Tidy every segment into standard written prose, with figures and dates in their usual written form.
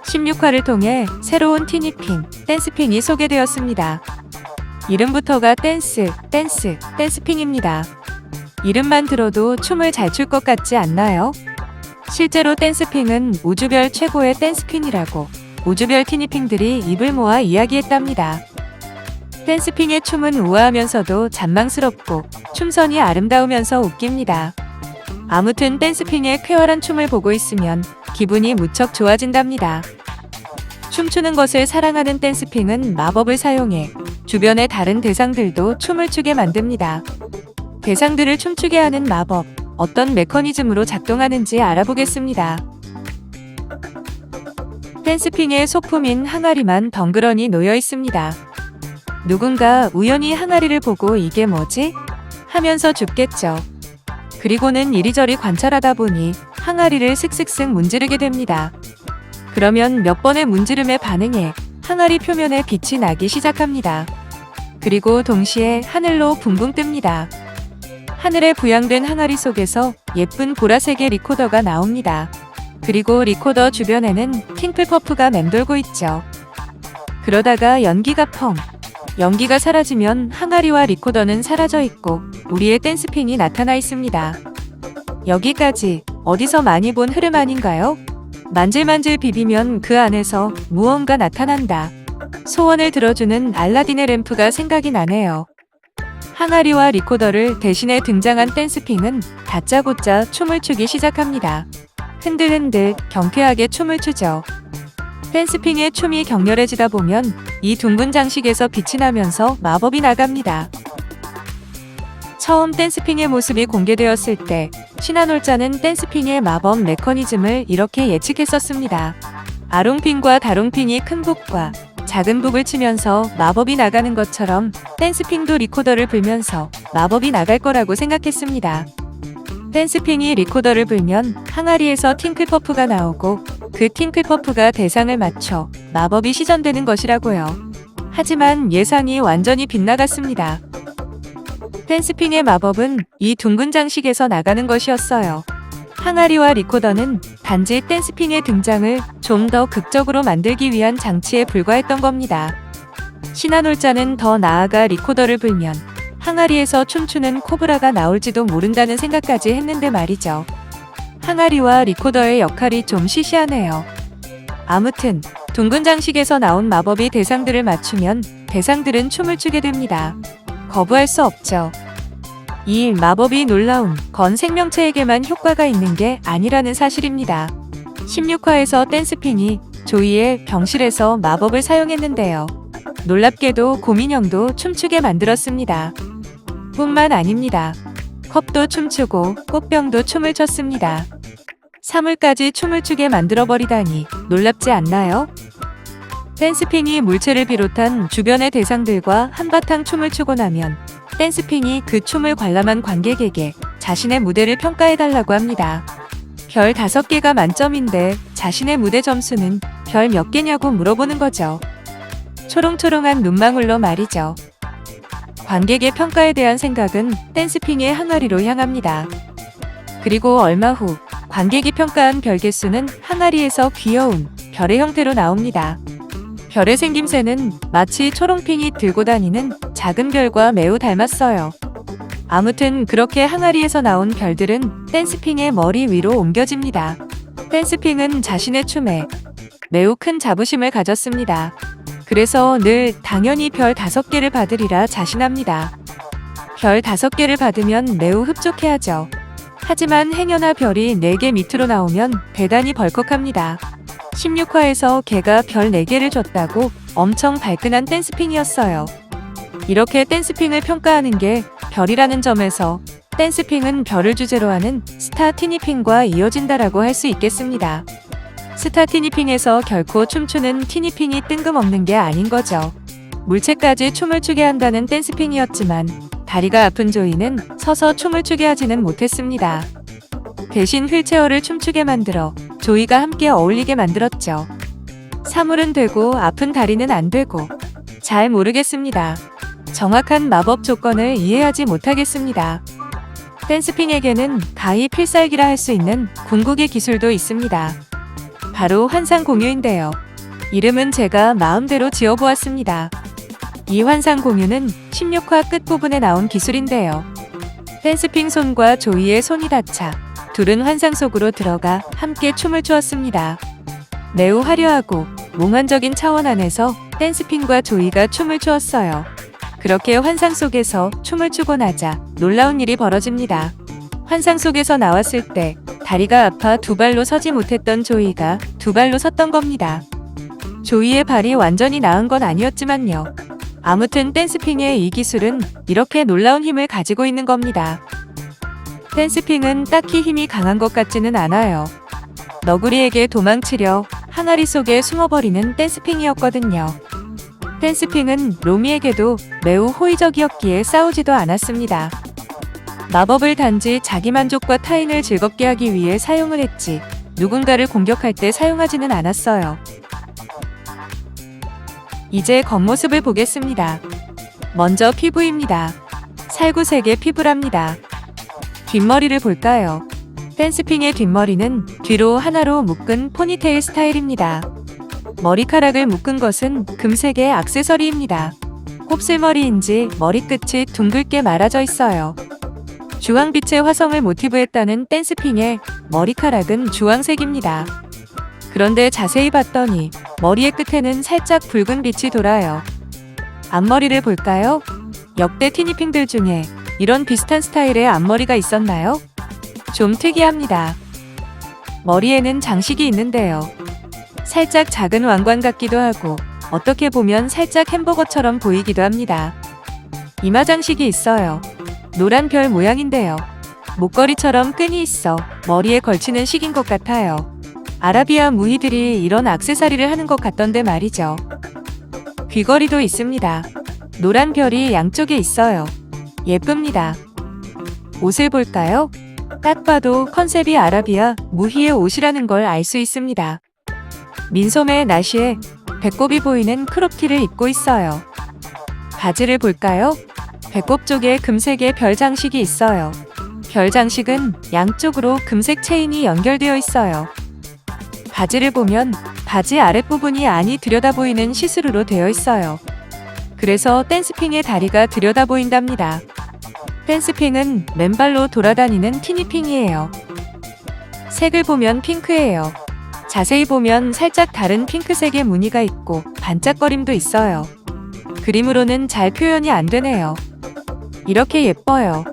16화를 통해 새로운 티니핑, 댄스핑이 소개되었습니다. 이름부터가 댄스핑입니다. 이름만 들어도 춤을 잘 출 것 같지 않나요? 실제로 댄스핑은 우주별 최고의 댄스퀸이라고 우주별 티니핑들이 입을 모아 이야기했답니다. 댄스핑의 춤은 우아하면서도 잔망스럽고 춤선이 아름다우면서 웃깁니다. 아무튼 댄스핑의 쾌활한 춤을 보고 있으면 기분이 무척 좋아진답니다. 춤추는 것을 사랑하는 댄스핑은 마법을 사용해 주변의 다른 대상들도 춤을 추게 만듭니다. 대상들을 춤추게 하는 마법, 어떤 메커니즘으로 작동하는지 알아보겠습니다. 댄스핑의 소품인 항아리만 덩그러니 놓여 있습니다. 누군가 우연히 항아리를 보고 이게 뭐지? 하면서 줍겠죠. 그리고는 이리저리 관찰하다 보니 항아리를 슥슥슥 문지르게 됩니다. 그러면 몇 번의 문지름에 반응해 항아리 표면에 빛이 나기 시작합니다. 그리고 동시에 하늘로 붕붕 뜹니다. 하늘에 부양된 항아리 속에서 예쁜 보라색의 리코더가 나옵니다. 그리고 리코더 주변에는 팅클퍼프가 맴돌고 있죠. 그러다가 연기가 펑! 연기가 사라지면 항아리와 리코더는 사라져 있고 우리의 댄스핑이 나타나 있습니다. 여기까지 어디서 많이 본 흐름 아닌가요? 만질만질 비비면 그 안에서 무언가 나타난다. 소원을 들어주는 알라딘의 램프가 생각이 나네요. 항아리와 리코더를 대신해 등장한 댄스핑은 다짜고짜 춤을 추기 시작합니다. 흔들흔들 경쾌하게 춤을 추죠. 댄스핑의 춤이 격렬해지다 보면 이 둥근 장식에서 빛이 나면서 마법이 나갑니다. 처음 댄스핑의 모습이 공개되었을 때 신한올자는 댄스핑의 마법 메커니즘을 이렇게 예측했었습니다. 아롱핑과 다롱핑이 큰 북과 작은 북을 치면서 마법이 나가는 것처럼 댄스핑도 리코더를 불면서 마법이 나갈 거라고 생각했습니다. 댄스핑이 리코더를 불면 항아리에서 팅클퍼프가 나오고 그 팅클퍼프가 대상을 맞춰 마법이 시전되는 것이라고요. 하지만 예상이 완전히 빗나갔습니다. 댄스핑의 마법은 이 둥근 장식에서 나가는 것이었어요. 항아리와 리코더는 단지 댄스핑의 등장을 좀 더 극적으로 만들기 위한 장치에 불과했던 겁니다. 신한올자는 더 나아가 리코더를 불면 항아리에서 춤추는 코브라가 나올지도 모른다는 생각까지 했는데 말이죠. 항아리와 리코더의 역할이 좀 시시하네요. 아무튼 둥근 장식에서 나온 마법이 대상들을 맞추면 대상들은 춤을 추게 됩니다. 거부할 수 없죠. 이 마법이 놀라운 건 생명체에게만 효과가 있는 게 아니라는 사실입니다. 16화에서 댄스핑이 조이의 병실에서 마법을 사용했는데요. 놀랍게도 곰인형도 춤추게 만들었습니다. 뿐만 아닙니다. 컵도 춤추고 꽃병도 춤을 췄습니다. 사물까지 춤을 추게 만들어버리다니 놀랍지 않나요? 댄스핑이 물체를 비롯한 주변의 대상들과 한바탕 춤을 추고 나면 댄스핑이 그 춤을 관람한 관객에게 자신의 무대를 평가해달라고 합니다. 별 5개가 만점인데 자신의 무대 점수는 별 몇 개냐고 물어보는 거죠. 초롱초롱한 눈망울로 말이죠. 관객의 평가에 대한 생각은 댄스핑의 항아리로 향합니다. 그리고 얼마 후 관객이 평가한 별 개수는 항아리에서 귀여운 별의 형태로 나옵니다. 별의 생김새는 마치 초롱핑이 들고 다니는 작은 별과 매우 닮았어요. 아무튼 그렇게 항아리에서 나온 별들은 댄스핑의 머리 위로 옮겨집니다. 댄스핑은 자신의 춤에 매우 큰 자부심을 가졌습니다. 그래서 늘 당연히 별 5개를 받으리라 자신합니다. 별 5개를 받으면 매우 흡족해하죠. 하지만 행여나 별이 4개 밑으로 나오면 대단히 벌컥합니다. 16화에서 걔가 별 4개를 줬다고 엄청 발끈한 댄스핑이었어요. 이렇게 댄스핑을 평가하는 게 별이라는 점에서 댄스핑은 별을 주제로 하는 스타 티니핑과 이어진다라고 할 수 있겠습니다. 스타 티니핑에서 결코 춤추는 티니핑이 뜬금없는 게 아닌 거죠. 물체까지 춤을 추게 한다는 댄스핑이었지만 다리가 아픈 조이는 서서 춤을 추게 하지는 못했습니다. 대신 휠체어를 춤추게 만들어 조이가 함께 어울리게 만들었죠. 사물은 되고 아픈 다리는 안 되고 잘 모르겠습니다. 정확한 마법 조건을 이해하지 못하겠습니다. 댄스핑에게는 가히 필살기라 할 수 있는 궁극의 기술도 있습니다. 바로 환상공유인데요. 이름은 제가 마음대로 지어보았습니다. 이 환상공유는 16화 끝부분에 나온 기술인데요. 댄스핑 손과 조이의 손이 닿자 둘은 환상 속으로 들어가 함께 춤을 추었습니다. 매우 화려하고 몽환적인 차원 안에서 댄스핑과 조이가 춤을 추었어요. 그렇게 환상 속에서 춤을 추고 나자 놀라운 일이 벌어집니다. 환상 속에서 나왔을 때 다리가 아파 두 발로 서지 못했던 조이가 두 발로 섰던 겁니다. 조이의 발이 완전히 나은 건 아니었지만요. 아무튼 댄스핑의 이 기술은 이렇게 놀라운 힘을 가지고 있는 겁니다. 댄스핑은 딱히 힘이 강한 것 같지는 않아요. 너구리에게 도망치려 항아리 속에 숨어버리는 댄스핑이었거든요. 댄스핑은 로미에게도 매우 호의적이었기에 싸우지도 않았습니다. 마법을 단지 자기 만족과 타인을 즐겁게 하기 위해 사용을 했지 누군가를 공격할 때 사용하지는 않았어요. 이제 겉모습을 보겠습니다. 먼저 피부입니다. 살구색의 피부랍니다. 뒷머리를 볼까요? 댄스핑의 뒷머리는 뒤로 하나로 묶은 포니테일 스타일입니다. 머리카락을 묶은 것은 금색의 액세서리입니다. 곱슬머리인지 머리끝이 둥글게 말아져 있어요. 주황빛의 화성을 모티브했다는 댄스핑의 머리카락은 주황색입니다. 그런데 자세히 봤더니 머리의 끝에는 살짝 붉은 빛이 돌아요. 앞머리를 볼까요? 역대 티니핑들 중에 이런 비슷한 스타일의 앞머리가 있었나요? 좀 특이합니다. 머리에는 장식이 있는데요. 살짝 작은 왕관 같기도 하고 어떻게 보면 살짝 햄버거처럼 보이기도 합니다. 이마 장식이 있어요. 노란 별 모양인데요. 목걸이처럼 끈이 있어 머리에 걸치는 식인 것 같아요. 아라비아 무희들이 이런 액세서리를 하는 것 같던데 말이죠. 귀걸이도 있습니다. 노란 별이 양쪽에 있어요. 예쁩니다. 옷을 볼까요? 딱 봐도 컨셉이 아라비아 무희의 옷이라는 걸 알 수 있습니다. 민소매의 나시에 배꼽이 보이는 크롭티를 입고 있어요. 바지를 볼까요? 배꼽 쪽에 금색의 별 장식이 있어요. 별 장식은 양쪽으로 금색 체인이 연결되어 있어요. 바지를 보면 바지 아랫부분이 안이 들여다보이는 시스루로 되어 있어요. 그래서 댄스핑의 다리가 들여다보인답니다. 댄스핑은 맨발로 돌아다니는 티니핑이에요. 색을 보면 핑크예요. 자세히 보면 살짝 다른 핑크색의 무늬가 있고 반짝거림도 있어요. 그림으로는 잘 표현이 안 되네요. 이렇게 예뻐요.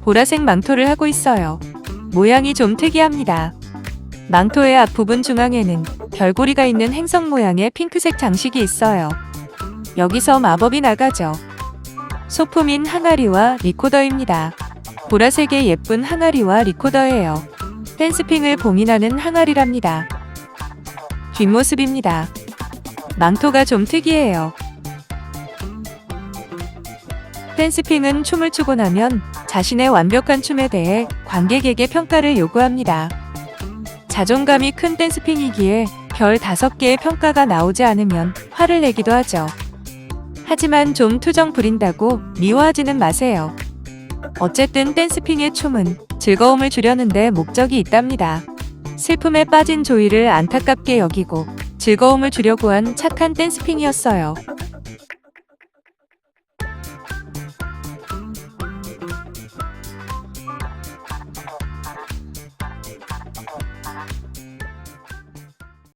보라색 망토를 하고 있어요. 모양이 좀 특이합니다. 망토의 앞부분 중앙에는 별고리가 있는 행성 모양의 핑크색 장식이 있어요. 여기서 마법이 나가죠. 소품인 항아리와 리코더입니다. 보라색의 예쁜 항아리와 리코더예요. 댄스핑을 봉인하는 항아리랍니다. 뒷모습입니다. 망토가 좀 특이해요. 댄스핑은 춤을 추고 나면 자신의 완벽한 춤에 대해 관객에게 평가를 요구합니다. 자존감이 큰 댄스핑이기에 별 5개의 평가가 나오지 않으면 화를 내기도 하죠. 하지만 좀 투정 부린다고 미워하지는 마세요. 어쨌든 댄스핑의 춤은 즐거움을 주려는데 목적이 있답니다. 슬픔에 빠진 조이를 안타깝게 여기고 즐거움을 주려고 한 착한 댄스핑이었어요.